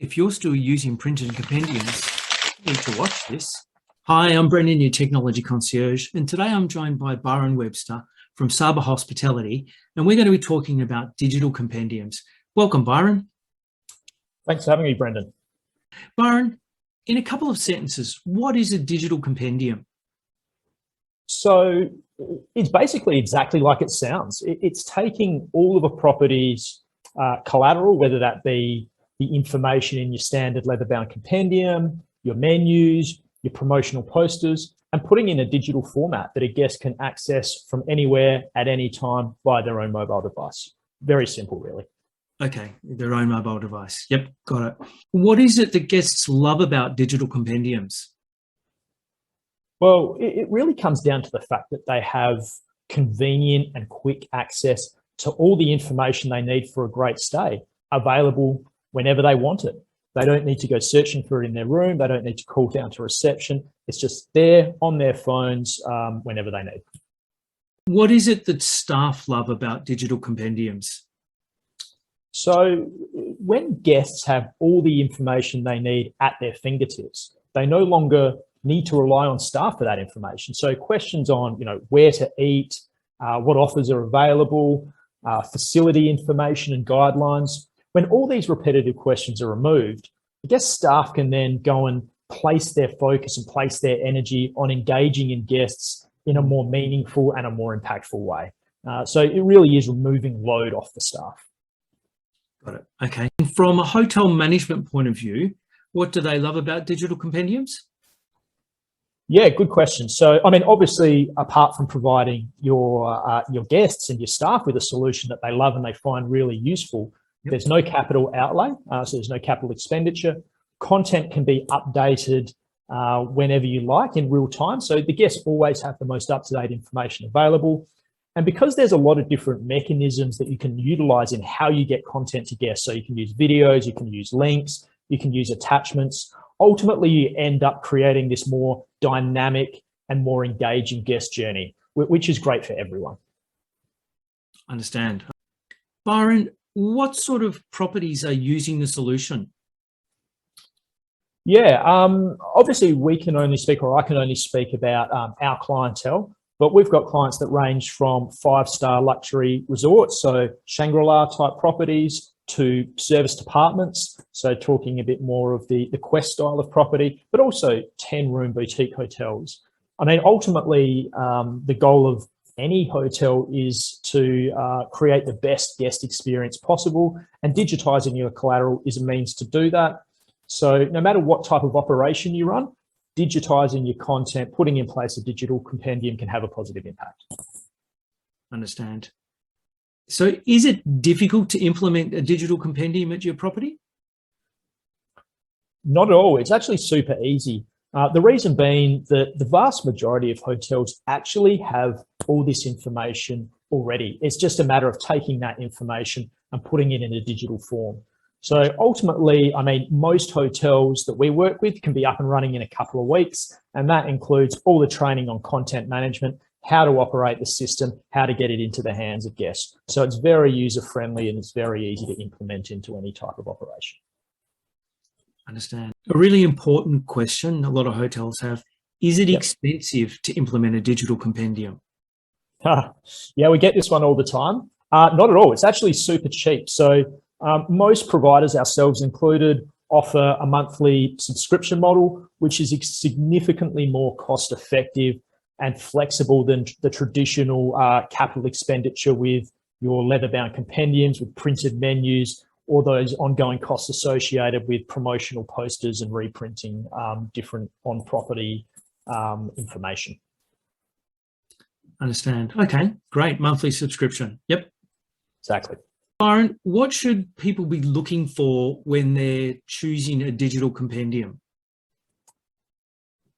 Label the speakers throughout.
Speaker 1: If you're still using printed compendiums, you need to watch this. Hi, I'm Brendon, your technology concierge, and today I'm joined by Byron Webster from Saba Hospitality, and we're going to be talking about digital compendiums. Welcome, Byron.
Speaker 2: Thanks for having me, Brendon.
Speaker 1: Byron, in a couple of sentences, what is a digital compendium?
Speaker 2: So it's basically exactly like it sounds. It's taking all of a property's collateral, whether that be the information in your standard leather-bound compendium, your menus, your promotional posters, and putting in a digital format that a guest can access from anywhere at any time via their own mobile device. Very simple, really.
Speaker 1: Okay, their own mobile device. Yep, got it. What is it that guests love about digital compendiums?
Speaker 2: Well, it really comes down to the fact that they have convenient and quick access to all the information they need for a great stay, available whenever they want it. They don't need to go searching for it in their room. They don't need to call down to reception. It's just there on their phones whenever they need.
Speaker 1: What is it that staff love about digital compendiums?
Speaker 2: So when guests have all the information they need at their fingertips, they no longer need to rely on staff for that information. So questions on, where to eat, what offers are available, facility information and guidelines. When all these repetitive questions are removed, I guess staff can then go and place their focus and place their energy on engaging in guests in a more meaningful and a more impactful way. So it really is removing load off the staff.
Speaker 1: Got it. Okay. From a hotel management point of view, what do they love about digital compendiums?
Speaker 2: Yeah, good question. So, obviously, apart from providing your guests and your staff with a solution that they love and they find really useful, there's no capital outlay, so there's no capital expenditure. Content can be updated whenever you like in real time. So the guests always have the most up-to-date information available. And because there's a lot of different mechanisms that you can utilize in how you get content to guests, so you can use videos, you can use links, you can use attachments. Ultimately, you end up creating this more dynamic and more engaging guest journey, which is great for everyone.
Speaker 1: Understand. Byron, what sort of properties are using the solution?
Speaker 2: Yeah, obviously we can only speak, or I can only speak about our clientele, but we've got clients that range from 5-star luxury resorts, so Shangri-La type properties, to service departments, so talking a bit more of the Quest style of property, but also 10-room boutique hotels. Ultimately, the goal of any hotel is to create the best guest experience possible, and digitizing your collateral is a means to do that. So no matter what type of operation you run, digitizing your content, putting in place a digital compendium can have a positive impact.
Speaker 1: Understand. So is it difficult to implement a digital compendium at your property?
Speaker 2: Not at all. It's actually super easy. The reason being that the vast majority of hotels actually have all this information already. It's just a matter of taking that information and putting it in a digital form. So ultimately, most hotels that we work with can be up and running in a couple of weeks, and that includes all the training on content management, how to operate the system, how to get it into the hands of guests. So it's very user-friendly and it's very easy to implement into any type of operation.
Speaker 1: Understand. A really important question a lot of hotels have, is it expensive to implement a digital compendium?
Speaker 2: Yeah, we get this one all the time. Not at all. It's actually super cheap. So most providers, ourselves included, offer a monthly subscription model, which is significantly more cost effective and flexible than the traditional capital expenditure with your leather-bound compendiums, with printed menus, or those ongoing costs associated with promotional posters and reprinting different on-property information.
Speaker 1: Understand. Okay, great. Monthly subscription. Yep.
Speaker 2: Exactly.
Speaker 1: Byron, what should people be looking for when they're choosing a digital compendium?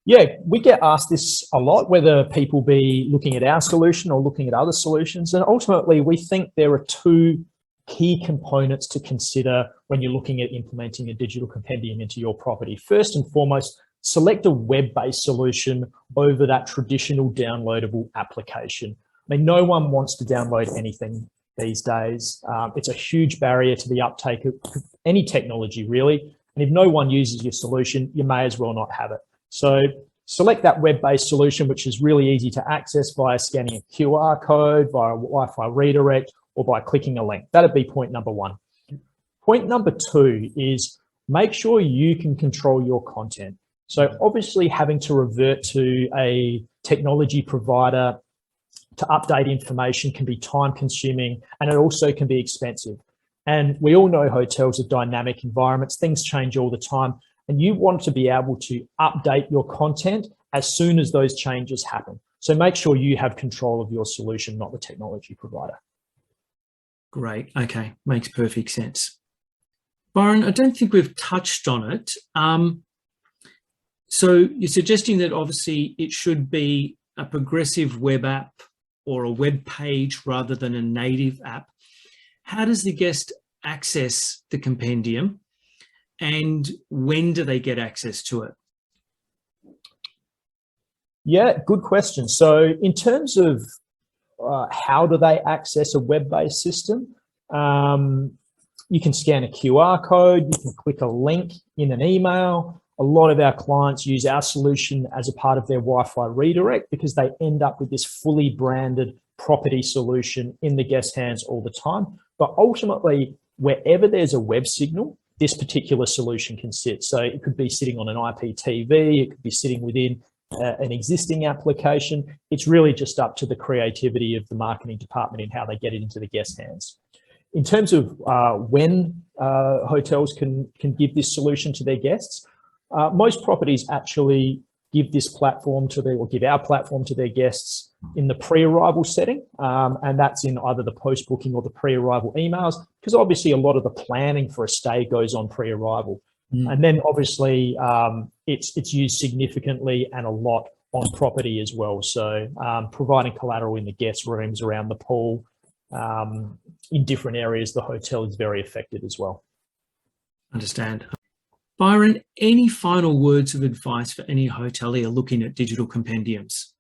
Speaker 2: Yeah, we get asked this a lot, whether people be looking at our solution or looking at other solutions. And ultimately, we think there are two key components to consider when you're looking at implementing a digital compendium into your property. First and foremost, select a web-based solution over that traditional downloadable application. No one wants to download anything these days. It's a huge barrier to the uptake of any technology, really. And if no one uses your solution, you may as well not have it. So select that web-based solution, which is really easy to access via scanning a QR code, via Wi-Fi redirect, or by clicking a link. That'd be point number one. Point number two is make sure you can control your content. So obviously having to revert to a technology provider to update information can be time consuming, and it also can be expensive. And we all know hotels are dynamic environments, things change all the time, and you want to be able to update your content as soon as those changes happen. So make sure you have control of your solution, not the technology provider.
Speaker 1: Great. Okay. Makes perfect sense. Byron, I don't think we've touched on it. So you're suggesting that obviously it should be a progressive web app or a web page rather than a native app. How does the guest access the compendium, and when do they get access to it?
Speaker 2: Yeah, good question. So in terms of how do they access a web-based system? You can scan a QR code, you can click a link in an email. A lot of our clients use our solution as a part of their Wi-Fi redirect because they end up with this fully branded property solution in the guest hands all the time. But ultimately, wherever there's a web signal, this particular solution can sit. So it could be sitting on an IPTV, it could be sitting within an existing application. It's really just up to the creativity of the marketing department in how they get it into the guest hands. In terms of when hotels can give this solution to their guests, most properties actually give this platform to their, or give our platform to their guests in the pre-arrival setting, and that's in either the post-booking or the pre-arrival emails, because obviously a lot of the planning for a stay goes on pre-arrival. And then obviously it's used significantly and a lot on property as well. So providing collateral in the guest rooms, around the pool, in different areas, the hotel is very affected as well.
Speaker 1: Understand. Byron, any final words of advice for any hotelier looking at digital compendiums?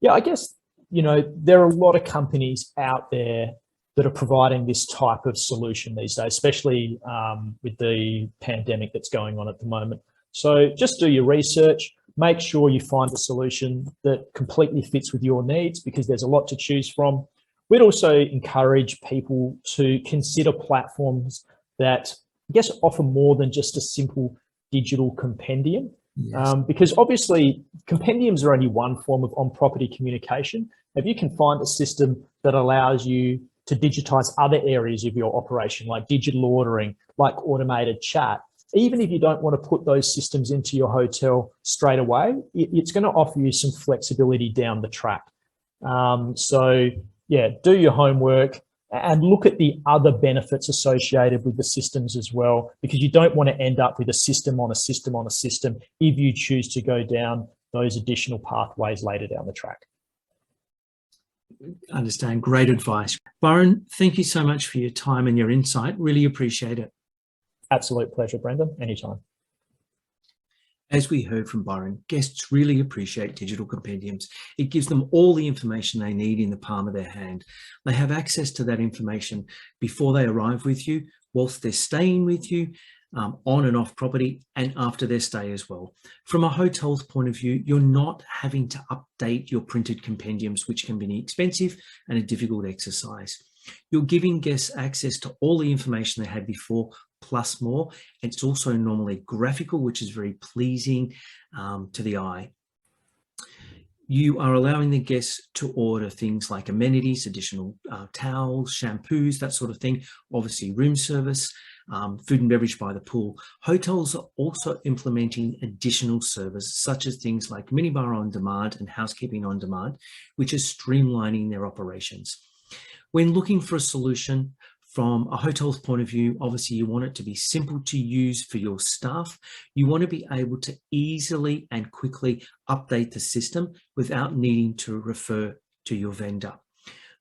Speaker 2: Yeah, I guess, you know, there are a lot of companies out there that are providing this type of solution these days, especially with the pandemic that's going on at the moment. So just do your research, make sure you find a solution that completely fits with your needs, because there's a lot to choose from. We'd also encourage people to consider platforms that, I guess, offer more than just a simple digital compendium. Yes. Because obviously compendiums are only one form of on-property communication. If you can find a system that allows you to digitize other areas of your operation, like digital ordering, like automated chat, even if you don't want to put those systems into your hotel straight away, it's going to offer you some flexibility down the track. So yeah, do your homework and look at the other benefits associated with the systems as well, because you don't want to end up with a system on a system on a system if you choose to go down those additional pathways later down the track.
Speaker 1: Understand. Great advice. Byron, thank you so much for your time and your insight. Really appreciate it.
Speaker 2: Absolute pleasure, Brendon. Anytime.
Speaker 1: As we heard from Byron, guests really appreciate digital compendiums. It gives them all the information they need in the palm of their hand. They have access to that information before they arrive with you, whilst they're staying with you, on and off property, and after their stay as well. From a hotel's point of view, you're not having to update your printed compendiums, which can be expensive and a difficult exercise. You're giving guests access to all the information they had before, plus more. It's also normally graphical, which is very pleasing to the eye. You are allowing the guests to order things like amenities, additional towels, shampoos, that sort of thing. Obviously room service, food and beverage by the pool. Hotels are also implementing additional services such as things like minibar on demand and housekeeping on demand, which is streamlining their operations. When looking for a solution from a hotel's point of view, obviously you want it to be simple to use for your staff. You want to be able to easily and quickly update the system without needing to refer to your vendor.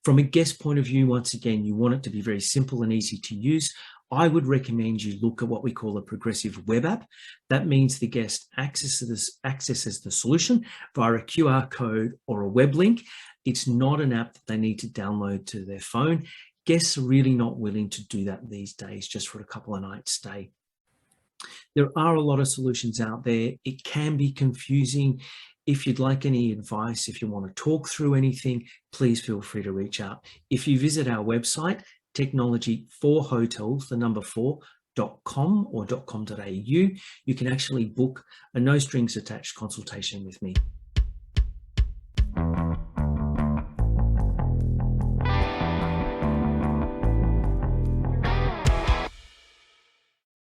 Speaker 1: From a guest point of view, once again, you want it to be very simple and easy to use. I would recommend you look at what we call a progressive web app. That means the guest accesses the solution via a QR code or a web link. It's not an app that they need to download to their phone. Guests are really not willing to do that these days just for a couple of nights stay. There are a lot of solutions out there. It can be confusing. If you'd like any advice, if you want to talk through anything, please feel free to reach out. If you visit our website, technology4hotels, the number 4.com or .com.au, you can actually book a no strings attached consultation with me.